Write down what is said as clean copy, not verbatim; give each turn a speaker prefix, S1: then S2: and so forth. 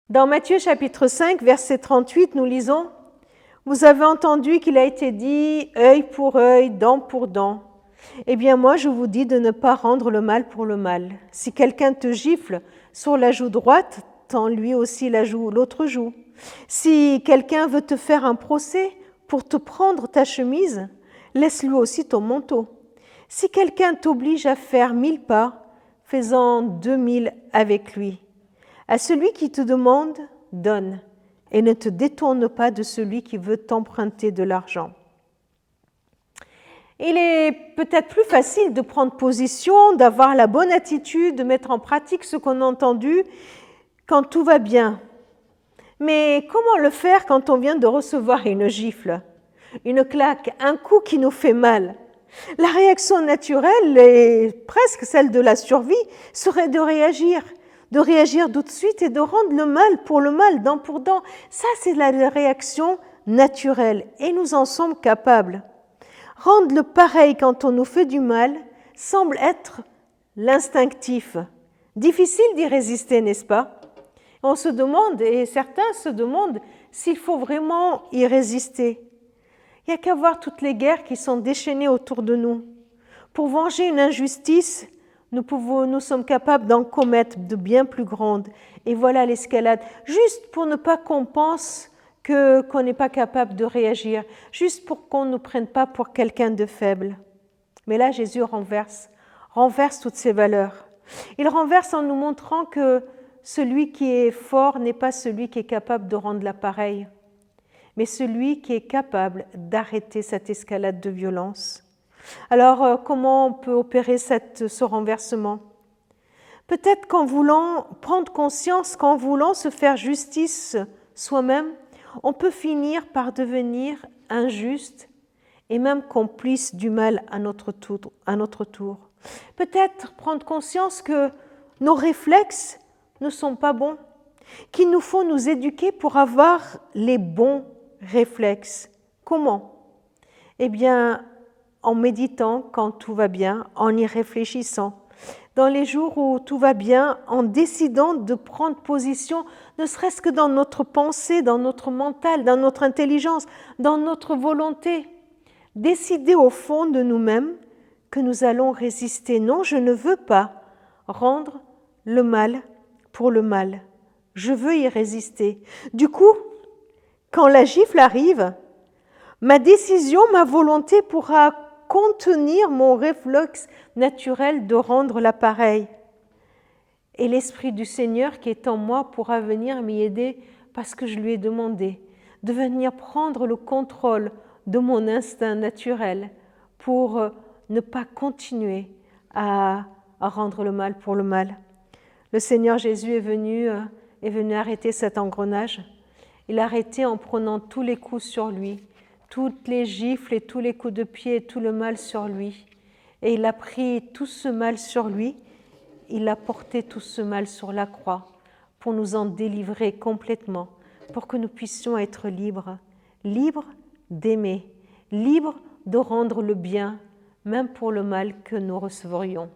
S1: Dans Matthieu chapitre 5, verset 38, nous lisons « Vous avez entendu qu'il a été dit œil pour œil, dent pour dent. Eh bien moi je vous dis de ne pas rendre le mal pour le mal. Si quelqu'un te gifle sur la joue droite, tends lui aussi l'autre joue. Si quelqu'un veut te faire un procès pour te prendre ta chemise, laisse-lui aussi ton manteau. Si quelqu'un t'oblige à faire 1000 pas, fais-en 2000 avec lui. À celui qui te demande, donne, et ne te détourne pas de celui qui veut t'emprunter de l'argent. » Il est peut-être plus facile de prendre position, d'avoir la bonne attitude, de mettre en pratique ce qu'on a entendu quand tout va bien. Mais comment le faire quand on vient de recevoir une gifle, une claque, un coup qui nous fait mal? La réaction naturelle, et presque celle de la survie, serait de réagir tout de suite et de rendre le mal pour le mal, dent pour dent. Ça, c'est la réaction naturelle et nous en sommes capables. Rendre le pareil quand on nous fait du mal semble être l'instinctif. Difficile d'y résister, n'est-ce pas? On se demande, et certains se demandent, s'il faut vraiment y résister. Il n'y a qu'à voir toutes les guerres qui sont déchaînées autour de nous. Pour venger une injustice, nous sommes capables d'en commettre de bien plus grandes. Et voilà l'escalade, juste pour ne pas qu'on pense qu'on n'est pas capable de réagir, juste pour qu'on ne nous prenne pas pour quelqu'un de faible. Mais là, Jésus renverse toutes ces valeurs. Il renverse en nous montrant que celui qui est fort n'est pas celui qui est capable de rendre l'appareil, mais celui qui est capable d'arrêter cette escalade de violence. Alors, comment on peut opérer ce renversement? Peut-être qu'en voulant prendre conscience, qu'en voulant se faire justice soi-même, on peut finir par devenir injuste et même complice du mal à notre tour. Peut-être prendre conscience que nos réflexes ne sont pas bons, qu'il nous faut nous éduquer pour avoir les bons réflexes. Comment? Eh bien, en méditant quand tout va bien, en y réfléchissant. Dans les jours où tout va bien, en décidant de prendre position, ne serait-ce que dans notre pensée, dans notre mental, dans notre intelligence, dans notre volonté. Décider au fond de nous-mêmes que nous allons résister. Non, je ne veux pas rendre le mal pour le mal. Je veux y résister. Du coup, quand la gifle arrive, ma décision, ma volonté pourra contenir mon réflexe naturel de rendre l'appareil. Et l'Esprit du Seigneur qui est en moi pourra venir m'y aider parce que je lui ai demandé de venir prendre le contrôle de mon instinct naturel pour ne pas continuer à rendre le mal pour le mal. Le Seigneur Jésus est venu arrêter cet engrenage. Il a arrêté en prenant tous les coups sur lui, toutes les gifles et tous les coups de pied et tout le mal sur lui. Et il a pris tout ce mal sur lui, il a porté tout ce mal sur la croix pour nous en délivrer complètement, pour que nous puissions être libres, libres d'aimer, libres de rendre le bien, même pour le mal que nous recevrions.